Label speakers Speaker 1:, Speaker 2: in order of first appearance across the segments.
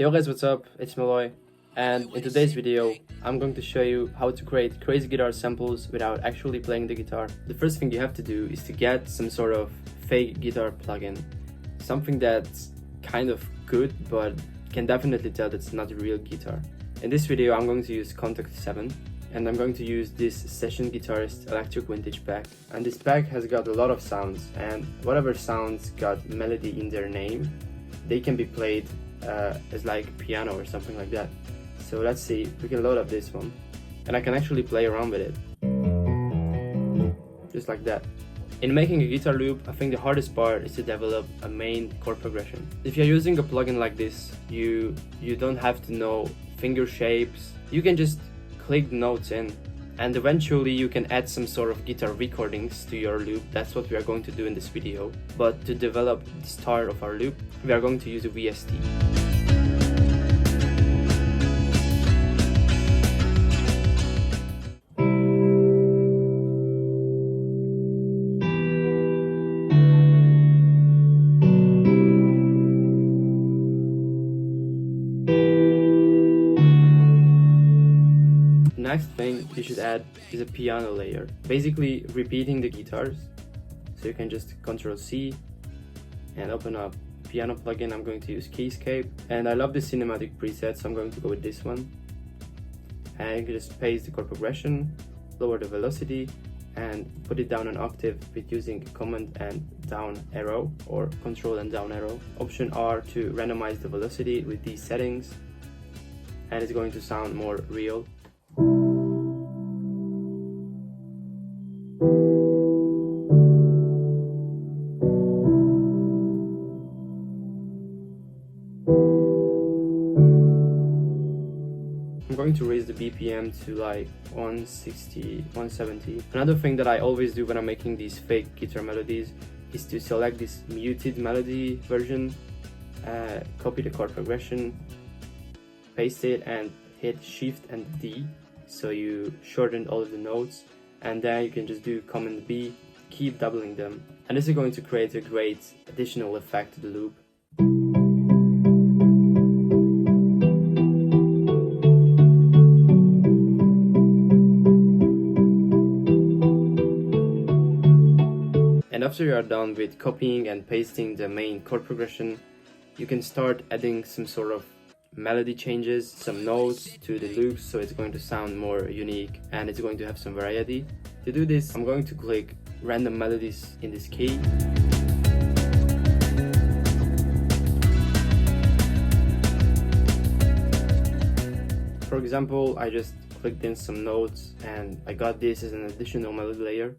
Speaker 1: Yo guys, what's up? It's Malloy, and in today's video I'm going to show you how to create crazy guitar samples without actually playing the guitar. The first thing you have to do is to get some sort of fake guitar plugin, something that's kind of good but can definitely tell that's not a real guitar. In this video I'm going to use Contact 7 and I'm going to use this Session Guitarist Electric Vintage pack, and this pack has got a lot of sounds, and whatever sounds got melody in their name, they can be played as like piano or something like that. So let's see, we can load up this one and I can actually play around with it just like that. In making a guitar loop, I think the hardest part is to develop a main chord progression. If you're using a plugin like this, you don't have to know finger shapes. You can just click the notes in and eventually you can add some sort of guitar recordings to your loop. That's what we are going to do in this video. But to develop the start of our loop, we are going to use a VST. Next thing you should add is a piano layer, basically repeating the guitars. So you can just Ctrl+C and open up piano plugin. I'm going to use Keyscape, and I love the cinematic preset, so I'm going to go with this one. And you can just paste the chord progression, lower the velocity, and put it down an octave with using Command and down arrow or Control and down arrow. Option R to randomize the velocity with these settings, and it's going to sound more real. I'm going to raise the BPM to like 160, 170. Another thing that I always do when I'm making these fake guitar melodies is to select this muted melody version, copy the chord progression, paste it and hit Shift and D, so you shorten all of the notes, and then you can just do Command B, keep doubling them, and this is going to create a great additional effect to the loop. And after you are done with copying and pasting the main chord progression, you can start adding some sort of melody changes, some notes to the loops, so it's going to sound more unique and it's going to have some variety. To do this, I'm going to click random melodies in this key. For example, I just clicked in some notes and I got this as an additional melody layer.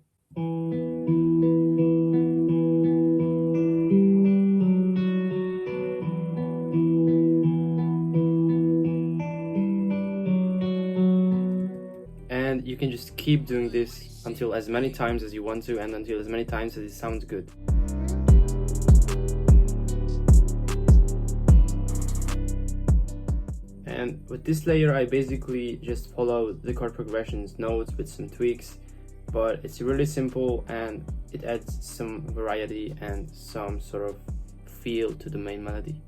Speaker 1: And you can just keep doing this until as many times as you want to and until as many times as it sounds good. And with this layer I basically just follow the chord progressions notes with some tweaks, but it's really simple and it adds some variety and some sort of feel to the main melody.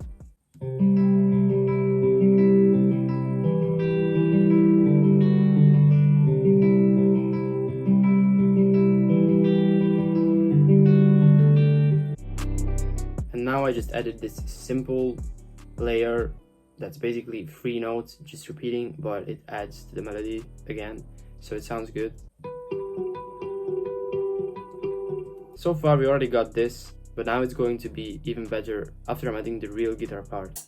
Speaker 1: And now I just added this simple layer that's basically 3 notes just repeating, but it adds to the melody again, so it sounds good. So far we already got this, but now it's going to be even better after I'm adding the real guitar part.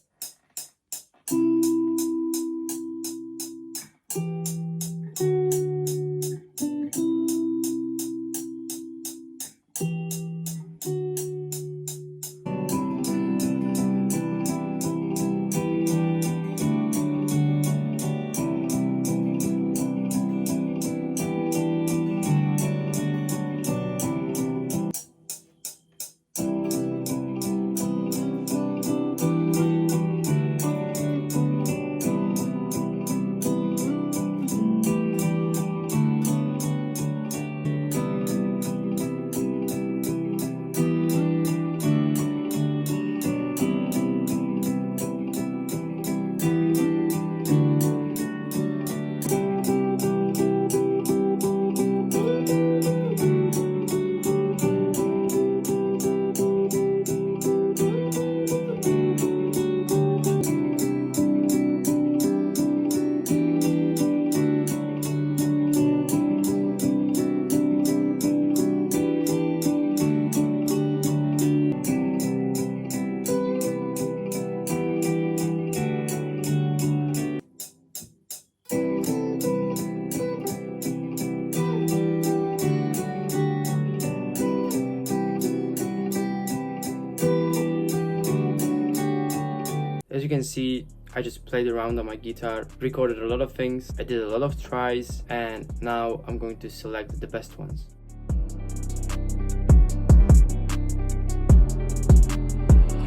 Speaker 1: see, I just played around on my guitar, recorded a lot of things, I did a lot of tries, and now I'm going to select the best ones.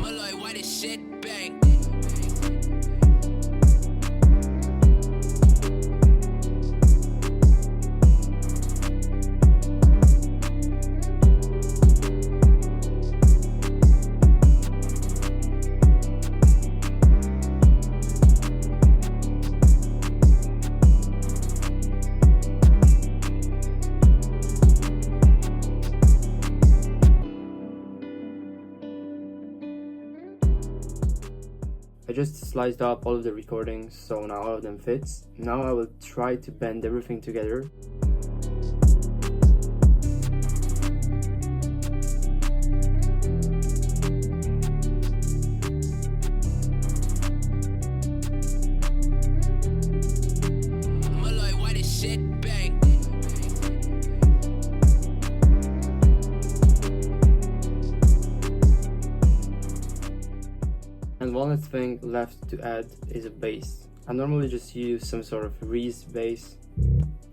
Speaker 2: Malloy, why this shit bang?
Speaker 1: I just sliced up all of the recordings, so now all of them fits. Now I will try to bend everything together.
Speaker 2: Malloy, why this shit bang?
Speaker 1: And one last thing left to add is a bass. I normally just use some sort of Reese bass,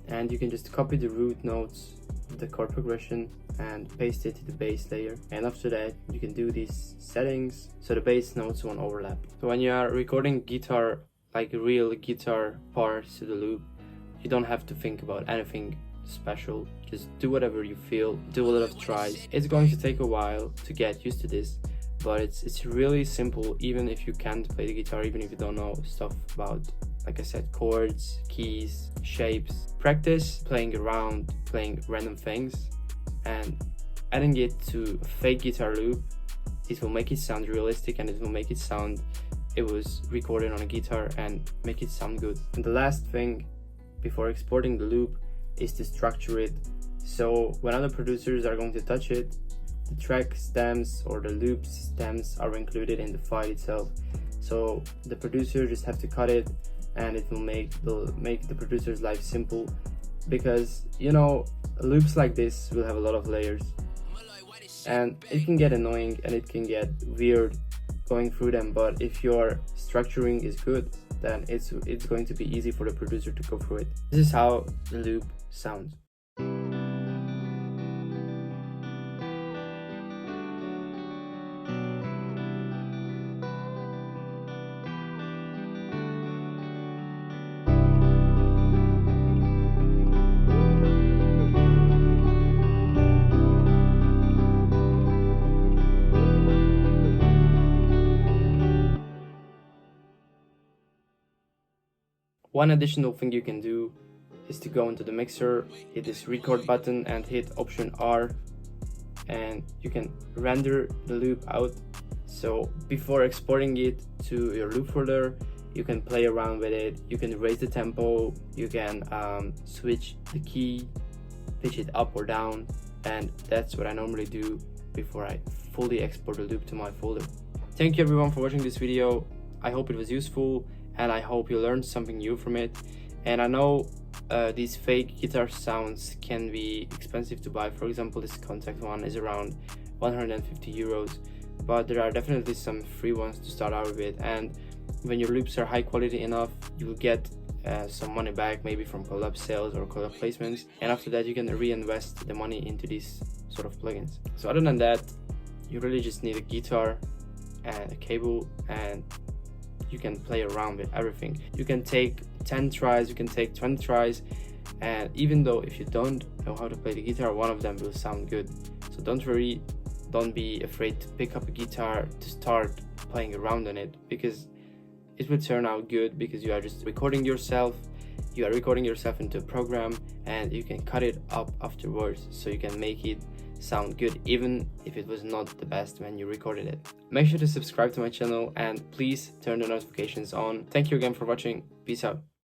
Speaker 1: and you can just copy the root notes, the chord progression, and paste it to the bass layer. And after that, you can do these settings so the bass notes won't overlap. So when you are recording guitar, like real guitar parts to the loop, you don't have to think about anything special. Just do whatever you feel, do a lot of tries. It's going to take a while to get used to this, but it's really simple. Even if you can't play the guitar, even if you don't know stuff about, like I said, chords, keys, shapes, practice playing around, playing random things, and adding it to a fake guitar loop. It will make it sound realistic, and it will make it sound it was recorded on a guitar and make it sound good. And the last thing before exporting the loop is to structure it, so when other producers are going to touch it, the track stems or the loop stems are included in the file itself. So the producer just have to cut it, and it will make the producer's life simple, because you know, loops like this will have a lot of layers, and it can get annoying and it can get weird going through them. But if your structuring is good, then it's going to be easy for the producer to go through it. This is how the loop sounds. One additional thing you can do is to go into the mixer, hit this record button and hit Option R, and you can render the loop out. So before exporting it to your loop folder, you can play around with it, you can raise the tempo, you can switch the key, pitch it up or down, and that's what I normally do before I fully export the loop to my folder. Thank you everyone for watching this video. I hope it was useful, and I hope you learned something new from it. And I know these fake guitar sounds can be expensive to buy. For example, this Contact one is around 150 euros, but there are definitely some free ones to start out with, and when your loops are high quality enough, you will get some money back, maybe from collab sales or collab placements, and after that you can reinvest the money into these sort of plugins. So other than that, you really just need a guitar and a cable, and you can play around with everything. You can take 10 tries, you can take 20 tries, and even though if you don't know how to play the guitar, one of them will sound good. So don't worry, don't be afraid to pick up a guitar to start playing around on it, because it will turn out good, because you are just recording yourself, you are recording yourself into a program, and you can cut it up afterwards, so you can make it sound good even if it was not the best when you recorded it. Make sure to subscribe to my channel and please turn the notifications on. Thank you again for watching. Peace out.